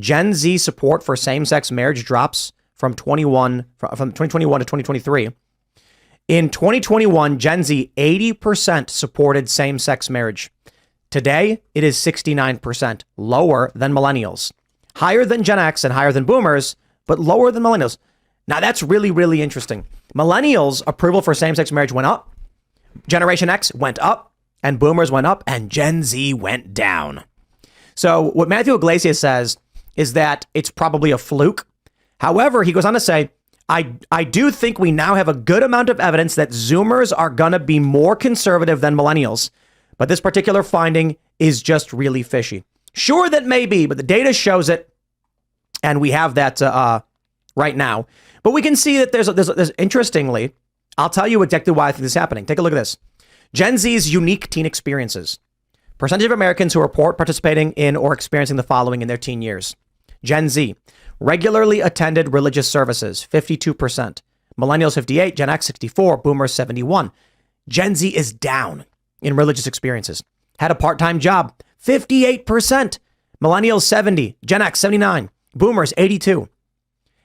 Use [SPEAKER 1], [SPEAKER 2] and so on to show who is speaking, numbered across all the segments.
[SPEAKER 1] Gen Z support for same-sex marriage drops from 2021 to 2023. In 2021, Gen Z 80% supported same-sex marriage. Today, it is 69%, lower than millennials. Higher than Gen X and higher than boomers, but lower than millennials. Now, that's really, really interesting. Millennials' approval for same-sex marriage went up. Generation X went up, and boomers went up, and Gen Z went down. So what Matthew Iglesias says is that it's probably a fluke. However, he goes on to say, I do think we now have a good amount of evidence that Zoomers are going to be more conservative than millennials. But this particular finding is just really fishy. Sure, that may be, but the data shows it. And we have that right now. But we can see that there's interestingly, I'll tell you exactly why I think this is happening. Take a look at this. Gen Z's unique teen experiences. Percentage of Americans who report participating in or experiencing the following in their teen years. Gen Z. Regularly attended religious services, 52%. Millennials, 58. Gen X, 64. Boomers, 71. Gen Z is down in religious experiences. Had a part-time job, 58%. Millennials, 70. Gen X, 79. Boomers, 82.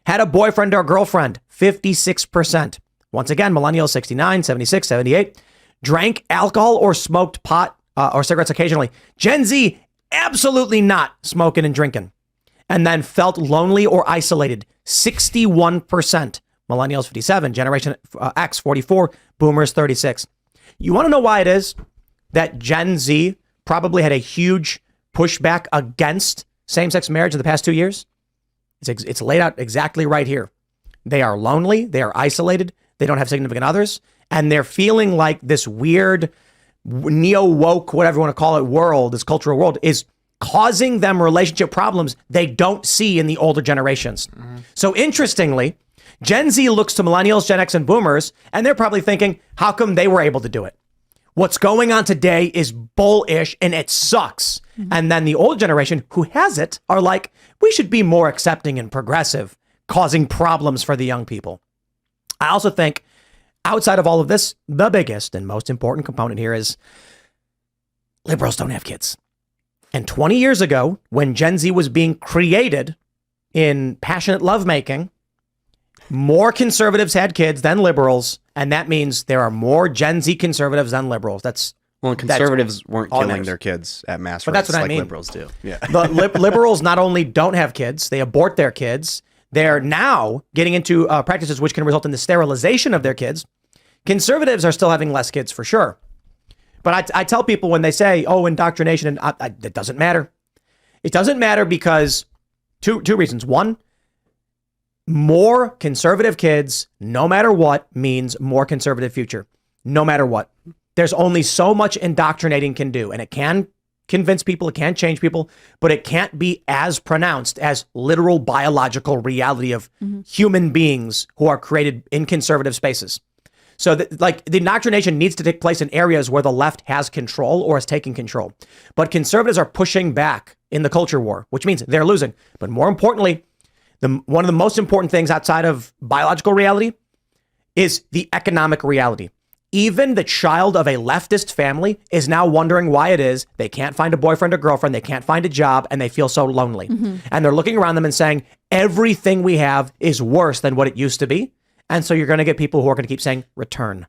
[SPEAKER 1] Had a boyfriend or girlfriend, 56%. Once again, millennials, 69, 76, 78. Drank alcohol or smoked pot or cigarettes occasionally. Gen Z, absolutely not smoking and drinking. And then felt lonely or isolated, 61%. Millennials, 57. Generation X, 44. Boomers, 36. You want to know why it is that Gen Z probably had a huge pushback against same-sex marriage in the past 2 years? It's laid out exactly right here. They are lonely. They are isolated. They don't have significant others. And they're feeling like this weird neo-woke, whatever you want to call it, world, this cultural world, is causing them relationship problems they don't see in the older generations. Mm-hmm. So interestingly, Gen Z looks to millennials, Gen X, and boomers, and they're probably thinking, how come they were able to do it? What's going on today is bullish and it sucks. Mm-hmm. And then the old generation who has it are like, we should be more accepting and progressive, causing problems for the young people. I also think outside of all of this, the biggest and most important component here is liberals don't have kids. And 20 years ago, when Gen Z was being created in passionate lovemaking, more conservatives had kids than liberals. And that means there are more Gen Z conservatives than liberals.
[SPEAKER 2] Conservatives weren't killing their kids at mass rates like liberals do. Yeah.
[SPEAKER 1] The liberals not only don't have kids, they abort their kids. They're now getting into practices which can result in the sterilization of their kids. Conservatives are still having less kids for sure. But I tell people when they say, oh, indoctrination, and it doesn't matter. It doesn't matter because two reasons. One, more conservative kids, no matter what, means more conservative future, no matter what. There's only so much indoctrinating can do, and it can convince people, it can change people, but it can't be as pronounced as literal biological reality of human beings who are created in conservative spaces. So the indoctrination needs to take place in areas where the left has control or is taking control. But conservatives are pushing back in the culture war, which means they're losing. But more importantly, one of the most important things outside of biological reality is the economic reality. Even the child of a leftist family is now wondering why it is they can't find a boyfriend or girlfriend, they can't find a job, and they feel so lonely. Mm-hmm. And they're looking around them and saying, everything we have is worse than what it used to be. And so you're going to get people who are going to keep saying, return.